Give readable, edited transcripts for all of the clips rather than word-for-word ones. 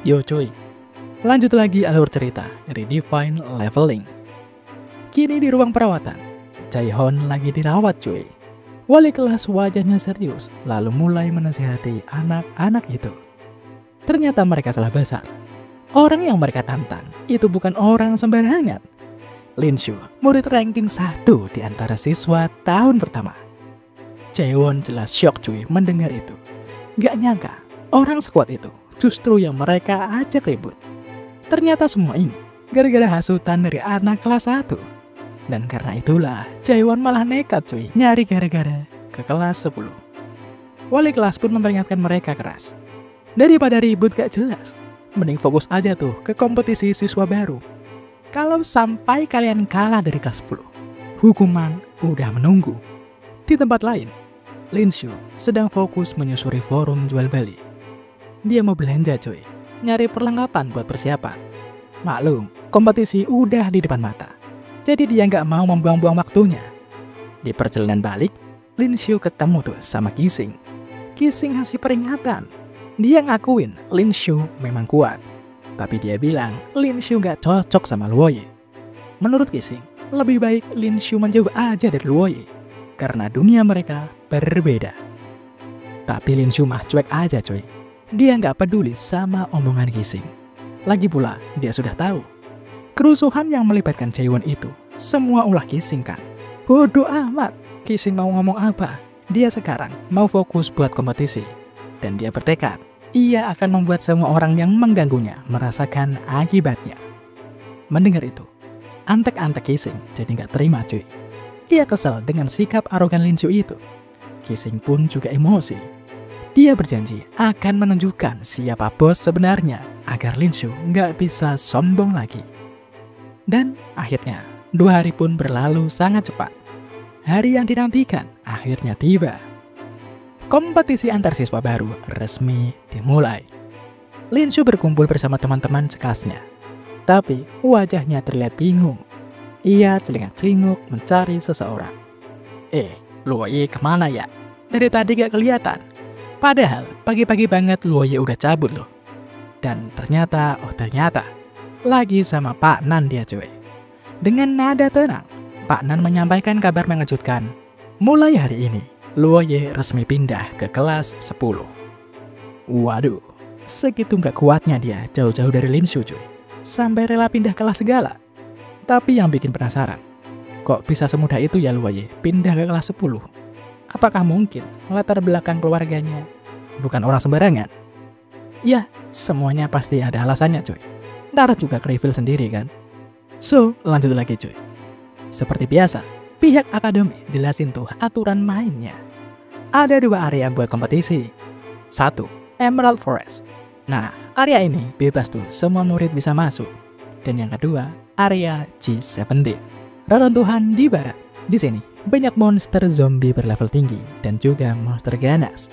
Yo cuy, lanjut lagi alur cerita dari Divine Leveling. Kini di ruang perawatan, Jaehon lagi dirawat cuy. Wali kelas wajahnya serius, lalu mulai menasihati anak-anak itu. Ternyata mereka salah besar. Orang yang mereka tantang itu bukan orang sembarangan. Linshu, murid ranking 1 di antara siswa tahun pertama. Jaehon jelas syok cuy mendengar itu. Gak nyangka, orang sekuat itu justru yang mereka ajak ribut. Ternyata semua ini gara-gara hasutan dari anak kelas 1. Dan karena itulah Jaehon malah nekat cuy nyari gara-gara ke kelas 10. Wali kelas pun memperingatkan mereka keras. Daripada ribut gak jelas, mending fokus aja tuh ke kompetisi siswa baru. Kalau sampai kalian kalah dari kelas 10, hukuman udah menunggu. Di tempat lain, Linshu sedang fokus menyusuri forum jual beli. Dia mau belanja cuy, nyari perlengkapan buat persiapan. Maklum, kompetisi udah di depan mata. Jadi dia nggak mau membuang-buang waktunya. Di perjalanan balik, Linshu ketemu tuh sama Qixing. Qixing ngasih peringatan. Dia ngakuin Linshu memang kuat. Tapi dia bilang Linshu nggak cocok sama Luoye. Menurut Qixing, lebih baik Linshu menjauh aja dari Luoye. Karena dunia mereka berbeda. Tapi Linshu mah cuek aja cuy. Dia nggak peduli sama omongan Qixing. Lagi pula, dia sudah tahu. Kerusuhan yang melibatkan Jaehon itu, semua ulah Qixing kan. Bodoh amat, Qixing mau ngomong apa. Dia sekarang mau fokus buat kompetisi. Dan dia bertekad, ia akan membuat semua orang yang mengganggunya merasakan akibatnya. Mendengar itu, antek-antek Qixing jadi nggak terima cuy. Ia kesal dengan sikap arogan Linshu itu. Qixing pun juga emosi. Dia berjanji akan menunjukkan siapa bos sebenarnya agar Linshu nggak bisa sombong lagi. Dan akhirnya 2 hari pun berlalu sangat cepat. Hari yang dinantikan akhirnya tiba. Kompetisi antar siswa baru resmi dimulai. Linshu berkumpul bersama teman-teman sekelasnya. Tapi wajahnya terlihat bingung. Ia celingak-celinguk mencari seseorang. Luoye kemana ya? Dari tadi gak kelihatan. Padahal pagi-pagi banget Luoye udah cabut loh. Dan ternyata, lagi sama Pak Nan dia cuy. Dengan nada tenang, Pak Nan menyampaikan kabar mengejutkan. Mulai hari ini, Luoye resmi pindah ke kelas 10. Waduh, segitu gak kuatnya dia jauh-jauh dari Linshu cuy. Sampai rela pindah kelas segala. Tapi yang bikin penasaran, kok bisa semudah itu ya Luoye pindah ke kelas 10? Apakah mungkin latar belakang keluarganya bukan orang sembarangan? Ya, semuanya pasti ada alasannya cuy. Ntar juga ke-reveal sendiri kan. So, lanjut lagi cuy. Seperti biasa, pihak akademi jelasin tuh aturan mainnya. Ada 2 area buat kompetisi. 1, Emerald Forest. Nah, area ini bebas tuh, semua murid bisa masuk. Dan yang kedua, area G17. Reruntuhan di barat. Di sini banyak monster zombie berlevel tinggi dan juga monster ganas.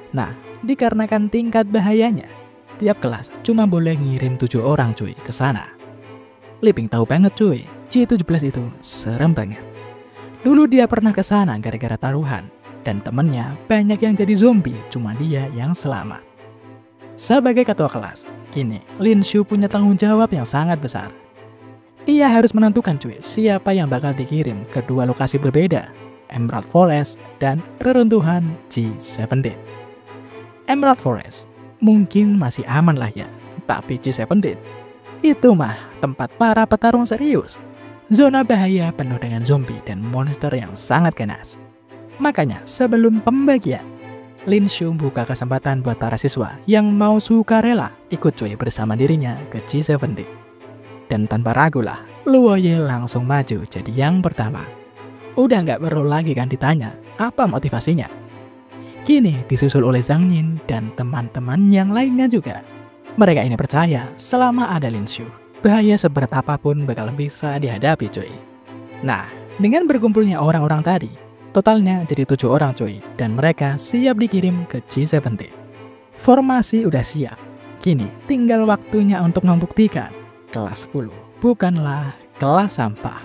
Nah, dikarenakan tingkat bahayanya, tiap kelas cuma boleh ngirim 7 orang cuy ke sana. Liping tahu banget cuy, G17 itu serem banget. Dulu dia pernah ke sana gara-gara taruhan dan temennya banyak yang jadi zombie, cuma dia yang selamat. Sebagai ketua kelas, kini Linshu punya tanggung jawab yang sangat besar. Ia harus menentukan cuy siapa yang bakal dikirim ke 2 lokasi berbeda, Emerald Forest dan reruntuhan G17. Emerald Forest mungkin masih aman lah ya, tapi G17 itu mah tempat para petarung serius. Zona bahaya penuh dengan zombie dan monster yang sangat ganas. Makanya sebelum pembagian, Linshu buka kesempatan buat para siswa yang mau sukarela ikut cuy bersama dirinya ke G17. Dan tanpa ragu lah, Luoye langsung maju jadi yang pertama. Udah nggak perlu lagi kan ditanya, apa motivasinya? Kini disusul oleh Zhang Yin dan teman-teman yang lainnya juga. Mereka ini percaya selama ada Linshu, bahaya seberat apapun bakal bisa dihadapi cuy. Nah, dengan berkumpulnya orang-orang tadi, totalnya jadi 7 orang cuy, dan mereka siap dikirim ke G17. Formasi udah siap, kini tinggal waktunya untuk membuktikan kelas 10 bukanlah kelas sampah.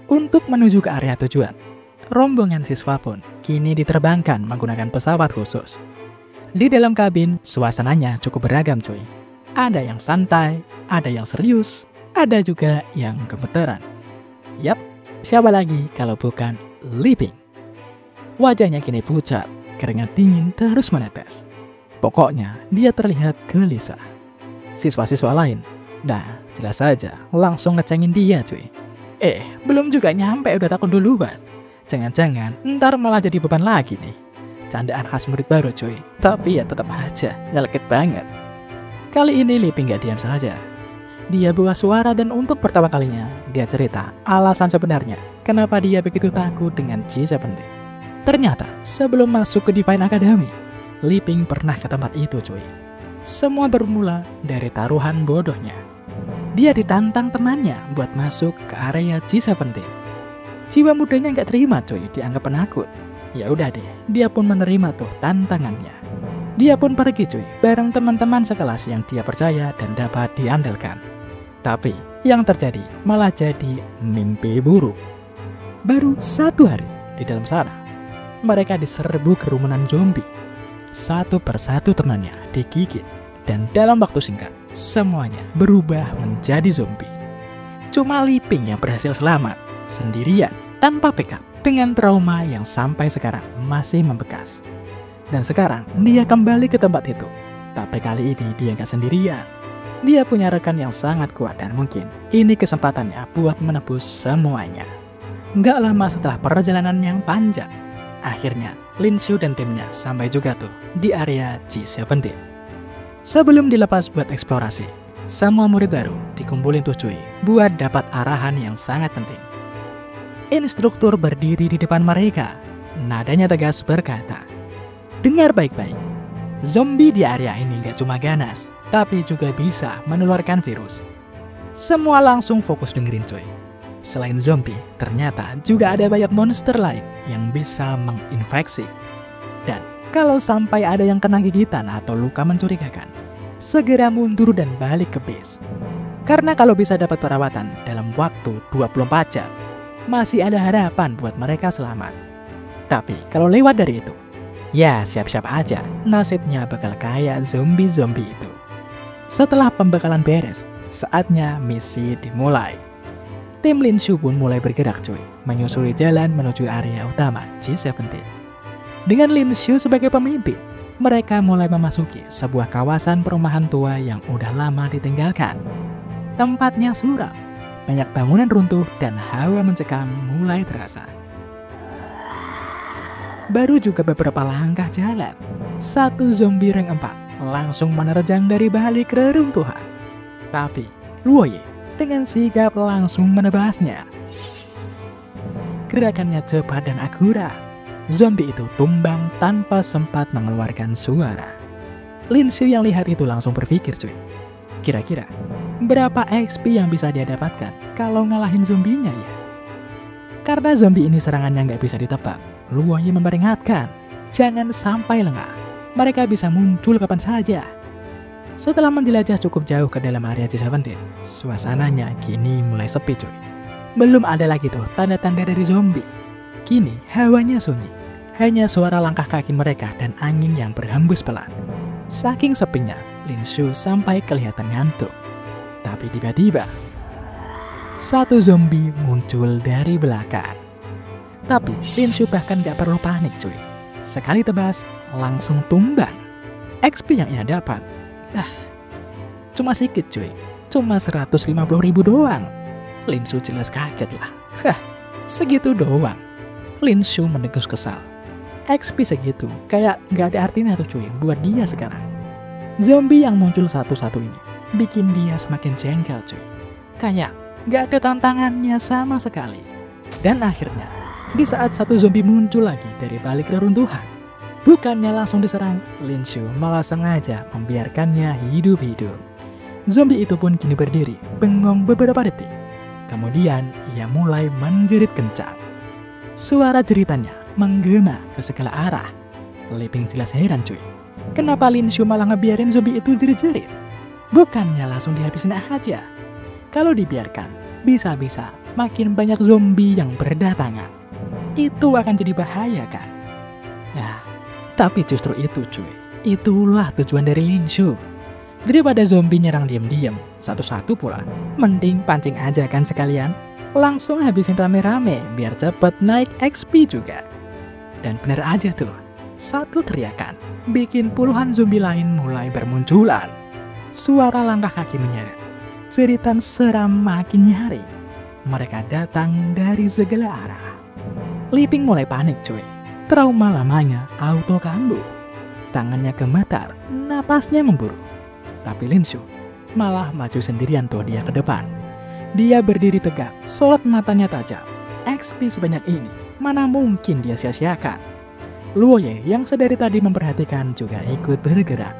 Untuk menuju ke area tujuan, rombongan siswa pun kini diterbangkan menggunakan pesawat khusus. Di dalam kabin, suasananya cukup beragam cuy. Ada yang santai, ada yang serius, ada juga yang gemeteran. Yap, siapa lagi kalau bukan Li Ping. Wajahnya kini pucat, keringat dingin terus menetes. Pokoknya dia terlihat gelisah. Siswa-siswa lain, nah jelas saja langsung ngecengin dia cuy. Belum juga nyampe udah takut duluan. Jangan-jangan ntar malah jadi beban lagi nih. Candaan khas murid baru cuy, tapi ya tetap aja nyelekit banget. Kali ini Li Ping gak diam saja. Dia buka suara dan untuk pertama kalinya dia cerita alasan sebenarnya kenapa dia begitu takut dengan G17. Ternyata sebelum masuk ke Divine Academy, Li Ping pernah ke tempat itu cuy. Semua bermula dari taruhan bodohnya. Dia ditantang temannya buat masuk ke area G17. Jiwa mudanya nggak terima cuy, dianggap penakut. Ya udah deh, dia pun menerima tuh tantangannya. Dia pun pergi cuy, bareng teman-teman sekelas yang dia percaya dan dapat diandalkan. Tapi yang terjadi malah jadi mimpi buruk. Baru 1 hari di dalam sana, mereka diserbu kerumunan zombie. Satu persatu temannya digigit, dan dalam waktu singkat, semuanya berubah menjadi zombie. Cuma Li Ping yang berhasil selamat, sendirian, tanpa backup, dengan trauma yang sampai sekarang masih membekas. Dan sekarang, dia kembali ke tempat itu. Tapi kali ini dia gak sendirian. Dia punya rekan yang sangat kuat dan mungkin ini kesempatannya buat menebus semuanya. Gak lama setelah perjalanan yang panjang, akhirnya Lin Shu dan timnya sampai juga tuh di area G17. Sebelum dilepas buat eksplorasi, semua murid baru dikumpulin tuh cuy buat dapat arahan yang sangat penting. Instruktur berdiri di depan mereka, nadanya tegas berkata, "Dengar baik-baik, zombie di area ini gak cuma ganas, tapi juga bisa menularkan virus." Semua langsung fokus dengerin cuy. Selain zombie, ternyata juga ada banyak monster lain yang bisa menginfeksi. Dan kalau sampai ada yang kena gigitan atau luka mencurigakan, segera mundur dan balik ke base. Karena kalau bisa dapat perawatan dalam waktu 24 jam, masih ada harapan buat mereka selamat. Tapi kalau lewat dari itu, ya siap-siap aja nasibnya bakal kayak zombie-zombie itu. Setelah pembekalan beres, saatnya misi dimulai. Tim Lin Shu pun mulai bergerak cuy, menyusuri jalan menuju area utama G17. Dengan Lin Shu sebagai pemimpin, mereka mulai memasuki sebuah kawasan perumahan tua yang udah lama ditinggalkan. Tempatnya suram, banyak bangunan runtuh dan hawa mencekam mulai terasa. Baru juga beberapa langkah jalan, satu zombie rank 4 langsung menerjang dari balik reruntuhan. Tapi Luo Ye dengan sigap langsung menebasnya. Gerakannya cepat dan akurat. Zombie itu tumbang tanpa sempat mengeluarkan suara. Lin Shu yang lihat itu langsung berpikir cuy, kira-kira berapa XP yang bisa dia dapatkan kalau ngalahin zombinya ya? Karena zombie ini serangannya nggak bisa ditebak, Luo Ye memperingatkan, jangan sampai lengah. Mereka bisa muncul kapan saja. Setelah menjelajah cukup jauh ke dalam area G17, suasananya kini mulai sepi cuy. Belum ada lagi tuh tanda-tanda dari zombie. Kini hawanya sunyi. Hanya suara langkah kaki mereka dan angin yang berhembus pelan. Saking sepinya, Lin Shu sampai kelihatan ngantuk. Tapi tiba-tiba, satu zombie muncul dari belakang. Tapi Lin Shu bahkan gak perlu panik cuy. Sekali tebas, langsung tumbang. XP yang ia dapat, cuma sedikit cuy. Cuma 150.000 doang. Lin Shu jelas kaget lah. Segitu doang. Lin Shu mendengus kesal. XP segitu, kayak gak ada artinya tuh cuy buat dia sekarang. Zombie yang muncul satu-satu ini bikin dia semakin jengkel cuy. Kayak gak ada tantangannya sama sekali. Dan akhirnya, di saat satu zombie muncul lagi dari balik reruntuhan, bukannya langsung diserang, Lin Shu malah sengaja membiarkannya hidup-hidup. Zombie itu pun kini berdiri, bengong beberapa detik. Kemudian ia mulai menjerit kencang. Suara jeritannya menggema ke segala arah. Li Ping jelas heran cuy. Kenapa Lin Shu malah ngebiarin zombie itu jerit-jerit? Bukannya langsung dihabisin aja. Kalau dibiarkan, bisa-bisa makin banyak zombie yang berdatangan. Itu akan jadi bahaya kan? Ya, tapi justru itu cuy. Itulah tujuan dari Lin Shu. Daripada zombie nyerang diam-diam, satu-satu pula, mending pancing aja kan sekalian. Langsung habisin rame-rame, biar cepet naik XP juga. Dan bener aja tuh, satu teriakan, bikin puluhan zombie lain mulai bermunculan. Suara langkah kaki menyeret, jeritan seram makin nyaring. Mereka datang dari segala arah. Li Ping mulai panik cuy. Trauma lamanya auto kambuh. Tangannya gemetar, napasnya memburu. Tapi Lin Shu malah maju sendirian tuh dia ke depan. Dia berdiri tegak, sorot matanya tajam. XP sebanyak ini, mana mungkin dia sia-siakan. Luo Ye yang sedari tadi memperhatikan juga ikut bergerak.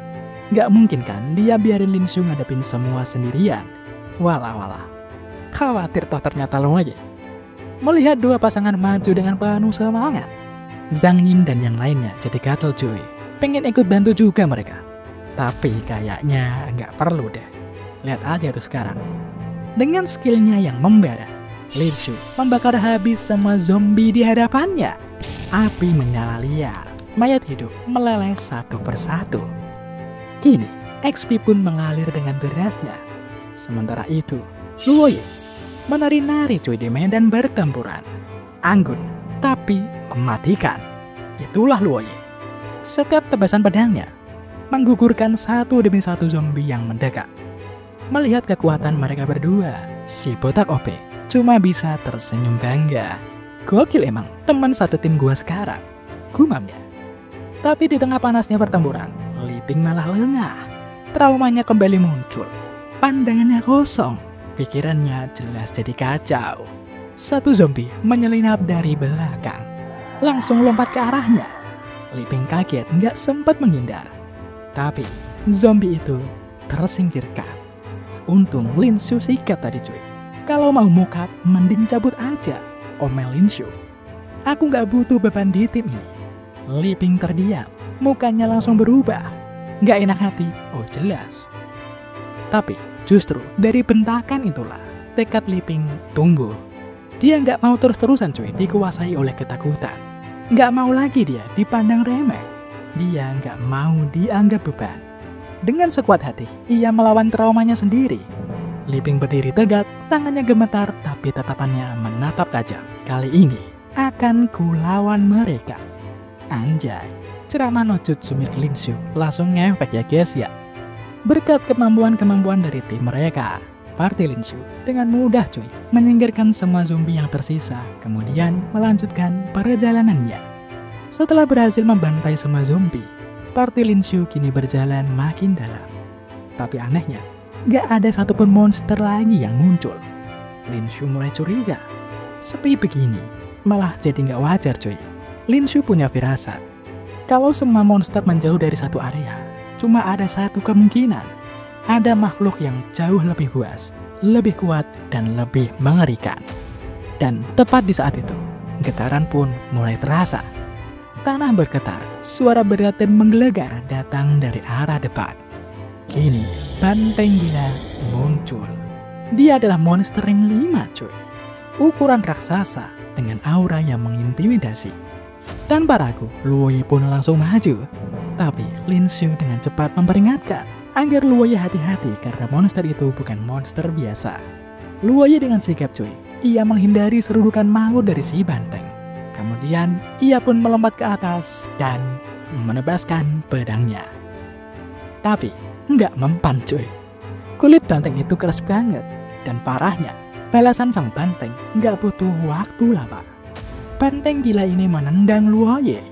Gak mungkin kan dia biarin Lin Shu ngadepin semua sendirian. Walah. Khawatir toh ternyata Luo Ye. Melihat dua pasangan maju dengan penuh semangat, Zhang Yin dan yang lainnya jadi gatel cuy. Pengen ikut bantu juga mereka. Tapi kayaknya nggak perlu deh. Lihat aja tuh sekarang. Dengan skillnya yang membara, Lin Shu membakar habis semua zombie di hadapannya. Api menyala liar, mayat hidup meleleh satu persatu. Kini, XP pun mengalir dengan derasnya. Sementara itu, Luo Ye menari-nari cuy di medan pertempuran. Anggun, tapi mematikan. Itulah Luo Ye. Setiap tebasan pedangnya menggugurkan satu demi satu zombie yang mendekat. Melihat kekuatan mereka berdua, si botak OP cuma bisa tersenyum bangga. Gokil emang teman satu tim gua sekarang, gumamnya. Tapi di tengah panasnya pertempuran, Li Ping malah lengah. Traumanya kembali muncul. Pandangannya kosong, pikirannya jelas jadi kacau. Satu zombie menyelinap dari belakang, langsung lompat ke arahnya. Li Ping kaget nggak sempat menghindar. Tapi zombie itu tersingkirkan. Untung Lin Shu sikat tadi cuy. Kalau mau mukat, mending cabut aja, omel Lin Shu. Aku nggak butuh beban di tim ini. Li Ping terdiam, mukanya langsung berubah. Nggak enak hati, oh jelas. Tapi justru dari bentakan itulah tekad Li Ping tumbuh. Dia nggak mau terus-terusan cuy dikuasai oleh ketakutan. Nggak mau lagi dia dipandang remeh. Dia nggak mau dianggap beban. Dengan sekuat hati, ia melawan traumanya sendiri. Li Ping berdiri tegak, tangannya gemetar, tapi tatapannya menatap tajam. Kali ini, akan kulawan mereka. Anjay, ceramah no jutsu milik Lin Shu langsung ngefek ya guys ya. Berkat kemampuan-kemampuan dari tim mereka, party Lin Shu dengan mudah cuy menyingkirkan semua zombie yang tersisa, kemudian melanjutkan perjalanannya. Setelah berhasil membantai semua zombie, party Lin Shu kini berjalan makin dalam. Tapi anehnya, gak ada satupun monster lagi yang muncul. Lin Shu mulai curiga. Sepi begini, malah jadi gak wajar cuy. Lin Shu punya firasat. Kalau semua monster menjauh dari satu area, cuma ada satu kemungkinan. Ada makhluk yang jauh lebih buas, lebih kuat, dan lebih mengerikan. Dan tepat di saat itu, getaran pun mulai terasa. Tanah bergetar, suara berat dan menggelegar datang dari arah depan. Kini, banteng gila muncul. Dia adalah monster ring 5 cuy. Ukuran raksasa dengan aura yang mengintimidasi. Tanpa ragu, Luo Ye pun langsung maju. Tapi Lin Shu dengan cepat memperingatkan agar Luo Ye hati-hati karena monster itu bukan monster biasa. Luo Ye dengan sigap cuy, ia menghindari serudukan maut dari si banteng. Kemudian ia pun melompat ke atas dan menebaskan pedangnya. Tapi nggak mempan cuy. Kulit banteng itu keras banget. Dan parahnya, balasan sang banteng nggak butuh waktu lama. Banteng gila ini menendang Luo Ye.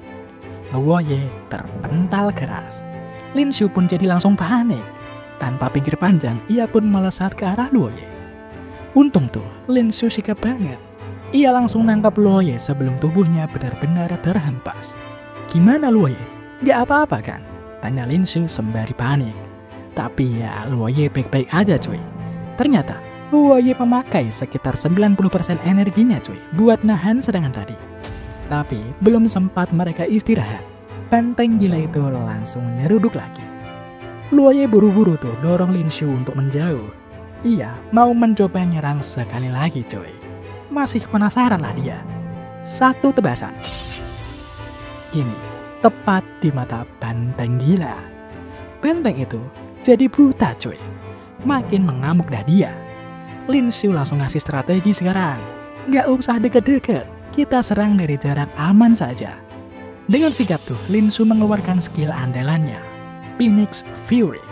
Luo Ye terpental keras. Lin Shu pun jadi langsung panik. Tanpa pikir panjang, ia pun melesat ke arah Luo Ye. Untung tuh, Lin Shu sikap banget. Ia langsung nangkap Luo Ye sebelum tubuhnya benar-benar terhempas. Gimana Luo Ye? Gak apa-apa kan? Tanya Lin Shu sembari panik. Tapi ya Luo Ye baik-baik aja cuy. Ternyata Luo Ye memakai sekitar 90% energinya cuy buat nahan serangan tadi. Tapi belum sempat mereka istirahat, banteng gila itu langsung nyeruduk lagi. Luo Ye buru-buru tuh dorong Lin Shu untuk menjauh. Ia mau mencoba nyerang sekali lagi cuy. Masih penasaran lah dia. Satu tebasan. Kini tepat di mata banteng gila. Banteng itu jadi buta cuy. Makin mengamuk dah dia. Lin Shu langsung ngasih strategi sekarang. Nggak usah deket-deket, kita serang dari jarak aman saja. Dengan sigap tuh, Lin Shu mengeluarkan skill andalannya, Phoenix Fury.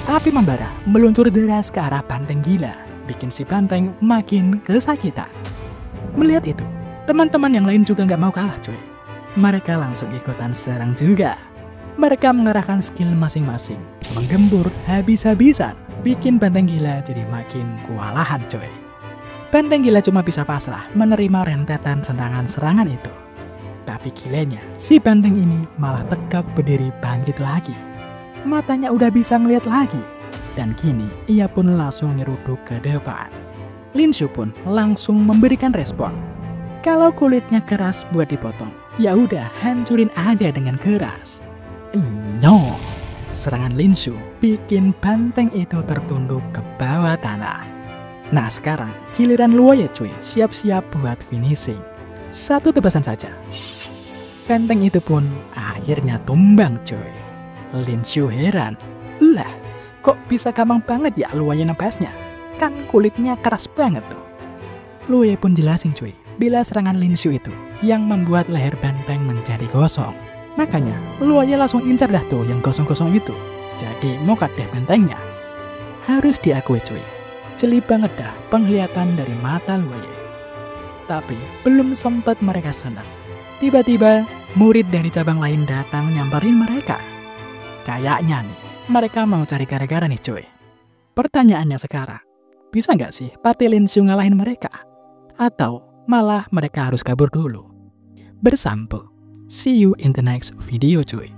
Api membara meluncur deras ke arah banteng gila, bikin si banteng makin kesakitan. Melihat itu, teman-teman yang lain juga nggak mau kalah cuy. Mereka langsung ikutan serang juga. Mereka mengerahkan skill masing-masing, menggembur habis-habisan, bikin banteng gila jadi makin kewalahan coy. Banteng gila cuma bisa pasrah menerima rentetan serangan itu. Tapi gilanya, si banteng ini malah tegak berdiri bangkit lagi. Matanya udah bisa ngeliat lagi. Dan kini, ia pun langsung nyeruduk ke depan. Lin Shu pun langsung memberikan respon. Kalau kulitnya keras buat dipotong, ya udah hancurin aja dengan keras. No, serangan Lin Shu bikin banteng itu tertunduk ke bawah tanah. Nah sekarang giliran Luoye cuy, siap-siap buat finishing. Satu tebasan saja. Banteng itu pun akhirnya tumbang cuy. Lin Shu heran, lah kok bisa gampang banget ya Luoye nebasnya? Kan kulitnya keras banget tuh. Luoye pun jelasin cuy, bila serangan Lin Shu itu yang membuat leher banteng menjadi gosong. Makanya, Luoye langsung incar dah tuh yang gosong-gosong itu. Jadi, mokat deh bentengnya. Harus diakui cuy, jeli banget dah penglihatan dari mata Luoye. Tapi, belum sempat mereka senang. Tiba-tiba, murid dari cabang lain datang nyamperin mereka. Kayaknya nih, mereka mau cari gara-gara nih cuy. Pertanyaannya sekarang, bisa nggak sih Party Lin Shu ngalahin mereka? Atau malah mereka harus kabur dulu? Bersampo. See you in the next video cuy.